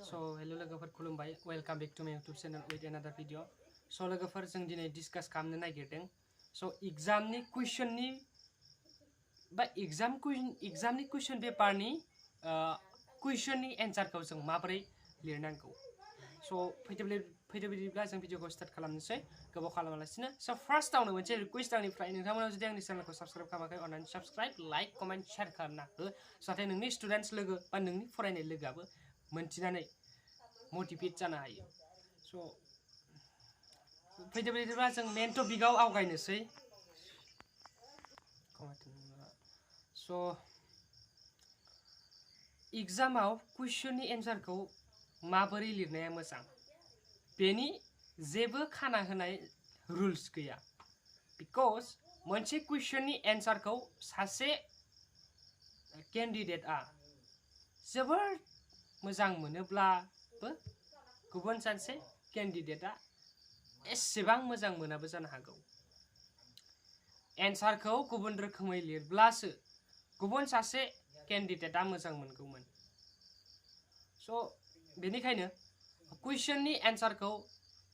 So hello logoफोर खुलुमबाय welcome back to my YouTube channel with another video. So लोगोफोर जों दिनै डिस्कास खालामनो नागिरदों. So एग्जामनि कुइसननि बा एग्जामनि कुइसन पेपारनि कुइसननि एन्सारखौ जों माबोरै लिरनांगौ. So फैदोब्ला जों भिडिअखौ स्टार्ट खालामनोसै गोबाव खालामालासिनो. So फार्स्टआवनो मोनसे रिक्वेस्ट आंनिफ्राय नोंथांमोना जुदि आंनि चेनेलखौ साबस्क्राइब खालामाखै अननानै साबस्क्राइब लाइक कमेन्ट शेयार खालामना हो जाहाथे नोंनि स्टुडेन्टस लोगो बा नोंनि फरायनाय लोगोआबो मोनथिनानै मोटिभेट जानो हायो. So फैदोब्ला जों मेन टपिकआव आवगायनोसै. So एग्जामाव कुइसननि एन्सारखौ माबोरै लिरनाया मोजां बेनि जेबो खाना होनाय रुल्स गैया. बिकज मोनसे कुइसननि एन्सारखौ सासे केन्डिडेटआ जोबोर मोजां मोनोब्लाबो गुबुन सासे केन्डिडेटआ एसेबां मोजां मोनाबो जानो हागौ. एन्सारखौ गुबुन रोखोमै लिरब्लासो गुबुन सासे केन्डिडेटआ मोजां मोनगौमोन. So बेनिखायनो कुइसननि एन्सारखौ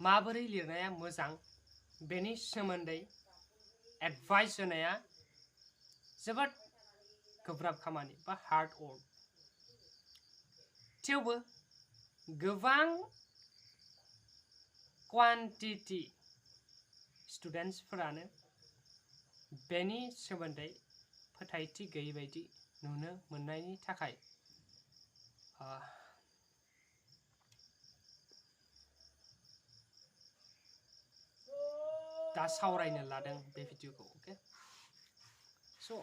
माबोरै लिरनाया मोजां बेनि सोमोन्दै एडभाइस होनाया जोबोद गोब्राब खामानि बा हार्ड वर्क. थेवबो गोबां क्वान्टिटी स्टुडेन्टसफोरानो बेनि सोमोन्दै फोथायथि गैयै बायदि नुनो मोननायनि थाखाय दा सावरायनो लादों बे भिडिअखौ. ओके स'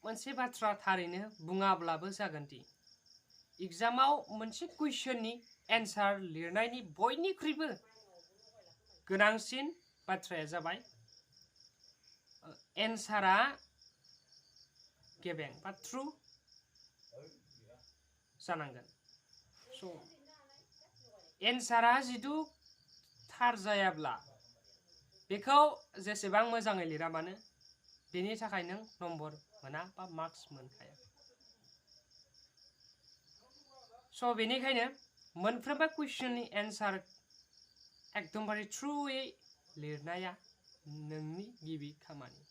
मोनसे बाथ्रा थारैनो बुङाब्लाबो जागोन दि एग्जामाव मोनसे कुइसननि एन्सार लिरनायनि बयनिख्रुइबो गोनांसिन बाथ्राया जाबाय एन्सारा गेबें बा ट्रु जानांगोन. स' एन्सारा जिदु थार जायाब्ला बेखौ जेसेबां मोजाङै लिरा मानो बेनि थाखाय नों नम्बर मोना बा मार्क्स मोनखाया. स' बेनिखायनो मोनफ्रोमबो कुइसननि एन्सार एकदमबारे ट्रुयै लिरनाया नोंनि गिबि खामानि.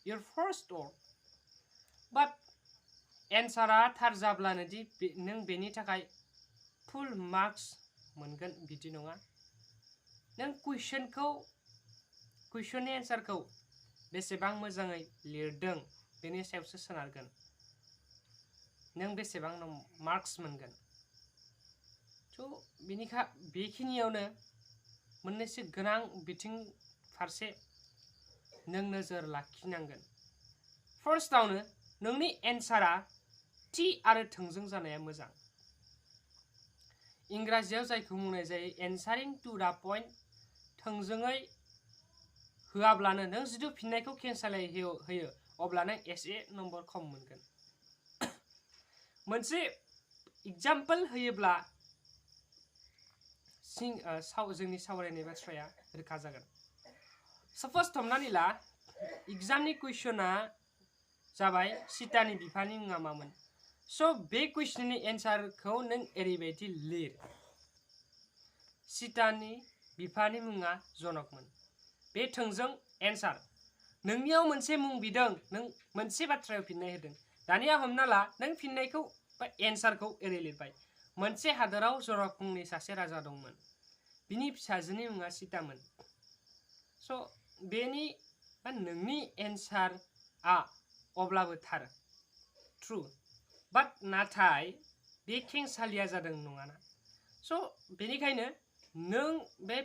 Your first work. But एन्सारा थार जाब्लानो दि नों बेनि थाखाय फुल मार्क्स मोनगोन बिदि नङा. नों कुइसननि एन्सारखौ बेसेबां मोजाङै लिरदों बेनि सायावसो सोनारगोन नों बेसेबां मार्क्स मोनगोन. थ' बेखिनियावनो मोननैसो गोनां बिथिं फारसे नों नोजोर लाखिनांगोन. फार्स्टआवनो नोंनि एन्सारा थि आरो थोंजों जानाया मोजां. इंराजियाव जायखौ बुंनाय जायो एन्सारिं टु दा पइन्ट. थोंजोङै होआब्लानो नों जुदि फिननायखौ खेंसालियायै होयो अब्ला नों एसे नम्बर खम मोनगोन. मोनसे एग्जाम्पल होयोब्ला जोंनि सावरायनाय बाथ्राया रोखा जागोन. साप'ज हमनानै ला एग्जामनि कुइसना जाबाय सीतानि बिफानि मुङा मामोन. स' बे कुइसननि एन्सारखौ नों ओरैबायदि लिर सीतानि बिफानि मुङा जनकमोन. बे थोंजों एन्सार. नोंनियाव मोनसे मुं बिदों नों मोनसे बाथ्रायाव फिननाय होदों. दानिया हमना ला नों फिननायखौ बा एन्सारखौ ओरै लिरबाय मोनसे हादोराव जनक मुंनि सासे राजा दंमोन. बिनि फिसाजोनि मुङा सीतामोन. स' बेनि बा नोंनि एन्सारआ अब्लाबो थार ट्रु. बाट नाथाय बे खेंसालिया जादों नङाना. स' बेनिखायनो नों बे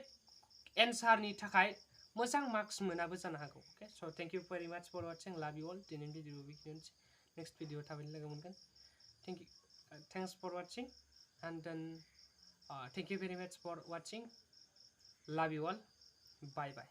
एन्सारनि थाखाय मोजां मार्क्स मोनाबो जानो हागौ. ओके स' थेंक इउ भेरि माच फर वाचिं. लाभ इउ अल. दिनैनि भिडिअ बेखिनियानोसै. नेक्स्ट भिडिअ थाबैनो लोगो मोनगोन. Thanks for watching and then thank you very much for watching. Love you all. Bye bye.